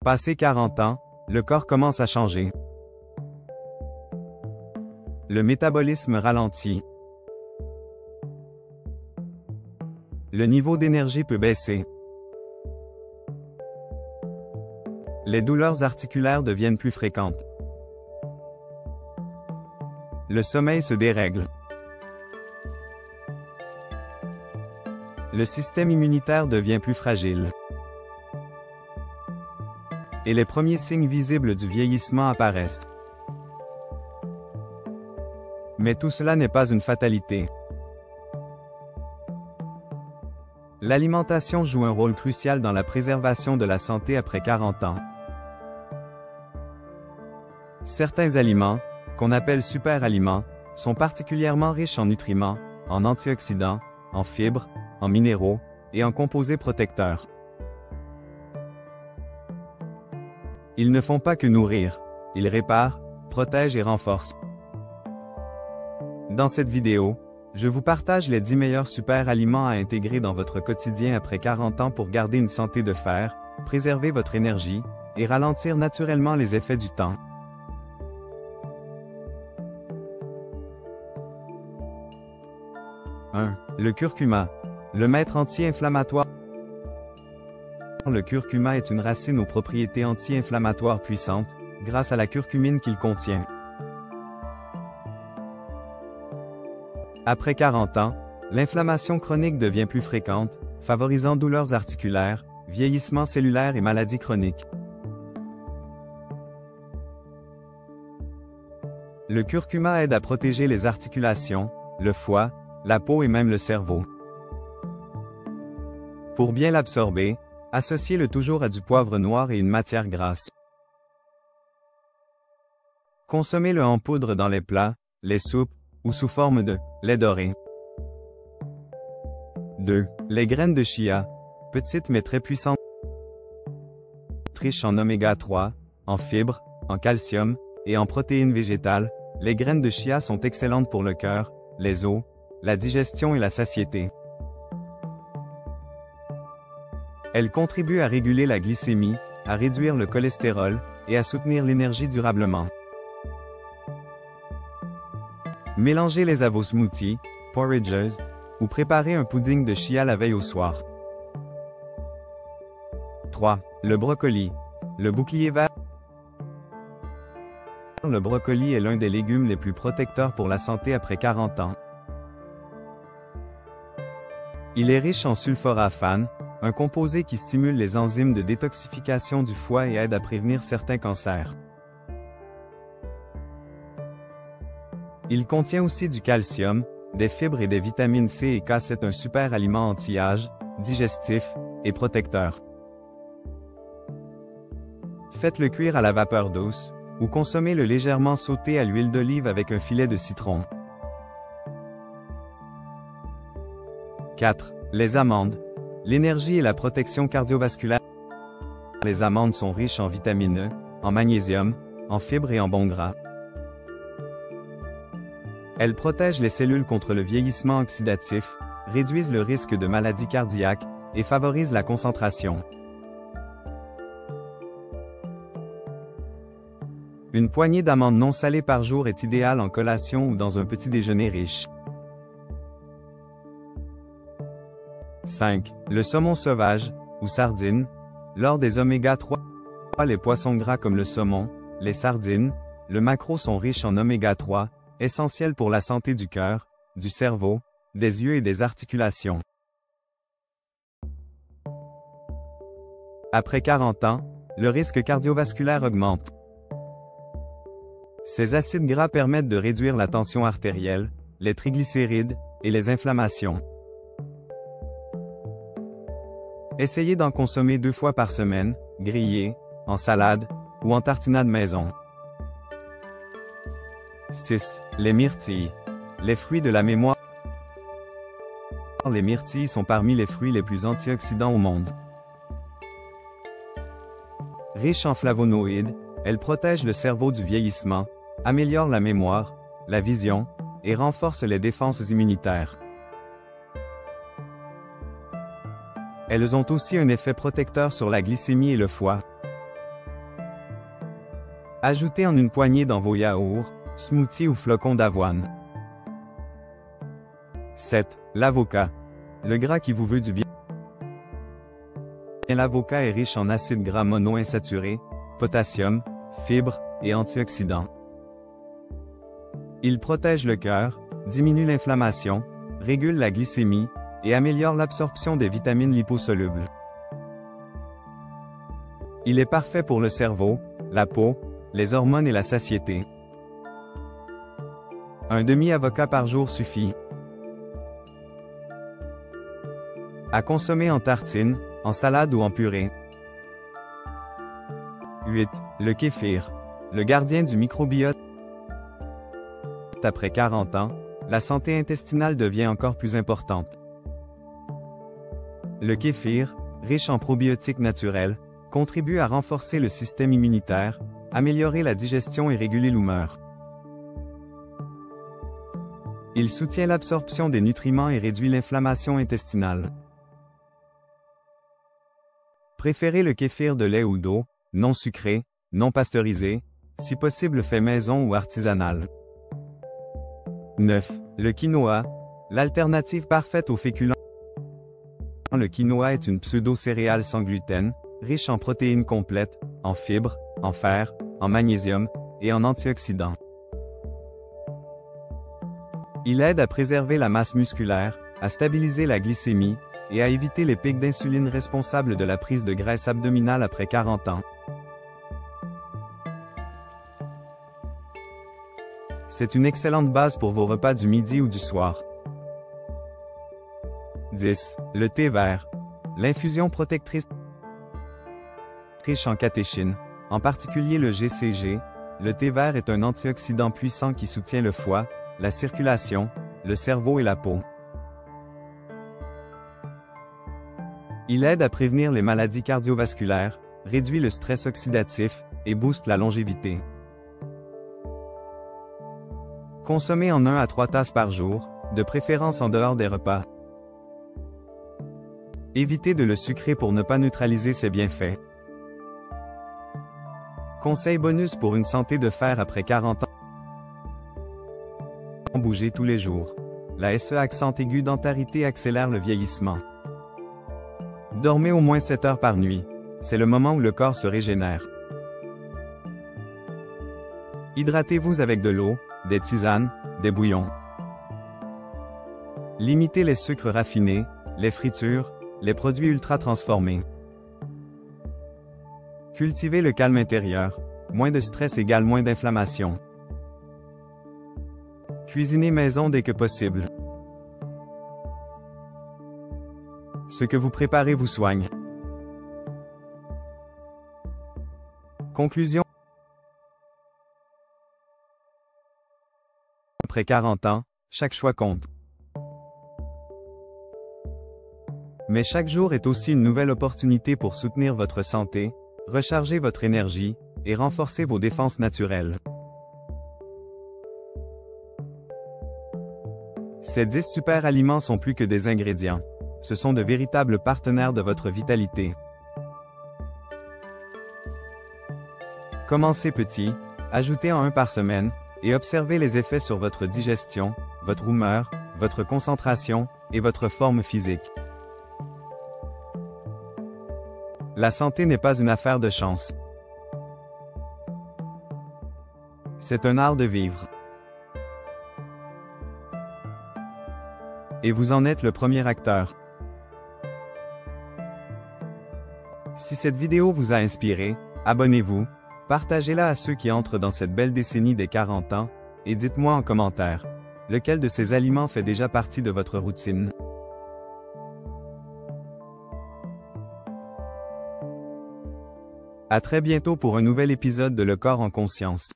Passé 40 ans, le corps commence à changer. Le métabolisme ralentit. Le niveau d'énergie peut baisser. Les douleurs articulaires deviennent plus fréquentes. Le sommeil se dérègle. Le système immunitaire devient plus fragile. Et les premiers signes visibles du vieillissement apparaissent. Mais tout cela n'est pas une fatalité. L'alimentation joue un rôle crucial dans la préservation de la santé après 40 ans. Certains aliments, qu'on appelle super-aliments, sont particulièrement riches en nutriments, en antioxydants, en fibres, en minéraux et en composés protecteurs. Ils ne font pas que nourrir, ils réparent, protègent et renforcent. Dans cette vidéo, je vous partage les 10 meilleurs super-aliments à intégrer dans votre quotidien après 40 ans pour garder une santé de fer, préserver votre énergie et ralentir naturellement les effets du temps. 1. Le curcuma. Le maître anti-inflammatoire. Le curcuma est une racine aux propriétés anti-inflammatoires puissantes, grâce à la curcumine qu'il contient. Après 40 ans, l'inflammation chronique devient plus fréquente, favorisant douleurs articulaires, vieillissement cellulaire et maladies chroniques. Le curcuma aide à protéger les articulations, le foie, la peau et même le cerveau. Pour bien l'absorber, associez-le toujours à du poivre noir et une matière grasse. Consommez-le en poudre dans les plats, les soupes, ou sous forme de lait doré. 2. Les graines de chia. Petites mais très puissantes. Riches en oméga 3, en fibres, en calcium, et en protéines végétales, les graines de chia sont excellentes pour le cœur, les os, la digestion et la satiété. Elles contribuent à réguler la glycémie, à réduire le cholestérol, et à soutenir l'énergie durablement. Mélangez-les à vos smoothies, porridges, ou préparez un pudding de chia la veille au soir. 3. Le brocoli. Le bouclier vert. Le brocoli est l'un des légumes les plus protecteurs pour la santé après 40 ans. Il est riche en sulforaphane, un composé qui stimule les enzymes de détoxification du foie et aide à prévenir certains cancers. Il contient aussi du calcium, des fibres et des vitamines C et K. C'est un super aliment anti-âge, digestif et protecteur. Faites-le cuire à la vapeur douce, ou consommez-le légèrement sauté à l'huile d'olive avec un filet de citron. 4. Les amandes. L'énergie et la protection cardiovasculaire. Les amandes sont riches en vitamine E, en magnésium, en fibres et en bons gras. Elles protègent les cellules contre le vieillissement oxydatif, réduisent le risque de maladies cardiaques et favorisent la concentration. Une poignée d'amandes non salées par jour est idéale en collation ou dans un petit déjeuner riche. 5. Le saumon sauvage, ou sardine. Lors des oméga 3, les poissons gras comme le saumon, les sardines, le maquereau sont riches en oméga 3, essentiels pour la santé du cœur, du cerveau, des yeux et des articulations. Après 40 ans, le risque cardiovasculaire augmente. Ces acides gras permettent de réduire la tension artérielle, les triglycérides et les inflammations. Essayez d'en consommer 2 fois par semaine, grillé, en salade ou en tartinade maison. 6. Les myrtilles. Les fruits de la mémoire. Les myrtilles sont parmi les fruits les plus antioxydants au monde. Riches en flavonoïdes, elles protègent le cerveau du vieillissement, améliorent la mémoire, la vision, et renforcent les défenses immunitaires. Elles ont aussi un effet protecteur sur la glycémie et le foie. Ajoutez en une poignée dans vos yaourts, smoothies ou flocons d'avoine. 7. L'avocat. Le gras qui vous veut du bien. L'avocat est riche en acides gras monoinsaturés, potassium, fibres et antioxydants. Il protège le cœur, diminue l'inflammation, régule la glycémie et améliore l'absorption des vitamines liposolubles. Il est parfait pour le cerveau, la peau, les hormones et la satiété. Un demi-avocat par jour suffit. À consommer en tartine, en salade ou en purée. 8. Le kéfir. Le gardien du microbiote. Après 40 ans, la santé intestinale devient encore plus importante. Le kéfir, riche en probiotiques naturels, contribue à renforcer le système immunitaire, améliorer la digestion et réguler l'humeur. Il soutient l'absorption des nutriments et réduit l'inflammation intestinale. Préférez le kéfir de lait ou d'eau, non sucré, non pasteurisé, si possible fait maison ou artisanal. 9. Le quinoa, l'alternative parfaite aux féculents. Le quinoa est une pseudo-céréale sans gluten, riche en protéines complètes, en fibres, en fer, en magnésium et en antioxydants. Il aide à préserver la masse musculaire, à stabiliser la glycémie et à éviter les pics d'insuline responsables de la prise de graisse abdominale après 40 ans. C'est une excellente base pour vos repas du midi ou du soir. 10. Le thé vert. L'infusion protectrice riche en catéchines, en particulier le GCG, le thé vert est un antioxydant puissant qui soutient le foie, la circulation, le cerveau et la peau. Il aide à prévenir les maladies cardiovasculaires, réduit le stress oxydatif et booste la longévité. Consommez en 1 à 3 tasses par jour, de préférence en dehors des repas. Évitez de le sucrer pour ne pas neutraliser ses bienfaits. Conseil bonus pour une santé de fer après 40 ans. Bouger tous les jours. La SE accent aigu dentarité accélère le vieillissement. Dormez au moins 7 heures par nuit. C'est le moment où le corps se régénère. Hydratez-vous avec de l'eau, des tisanes, des bouillons. Limitez les sucres raffinés, les fritures, les produits ultra transformés. Cultivez le calme intérieur. Moins de stress égale moins d'inflammation. Cuisinez maison dès que possible. Ce que vous préparez vous soigne. Conclusion. Après 40 ans, chaque choix compte. Mais chaque jour est aussi une nouvelle opportunité pour soutenir votre santé, recharger votre énergie et renforcer vos défenses naturelles. Ces 10 super aliments sont plus que des ingrédients. Ce sont de véritables partenaires de votre vitalité. Commencez petit, ajoutez en 1 par semaine, et observez les effets sur votre digestion, votre humeur, votre concentration et votre forme physique. La santé n'est pas une affaire de chance. C'est un art de vivre. Et vous en êtes le premier acteur. Si cette vidéo vous a inspiré, abonnez-vous, partagez-la à ceux qui entrent dans cette belle décennie des 40 ans, et dites-moi en commentaire, lequel de ces aliments fait déjà partie de votre routine. À très bientôt pour un nouvel épisode de Le Corps en Conscience.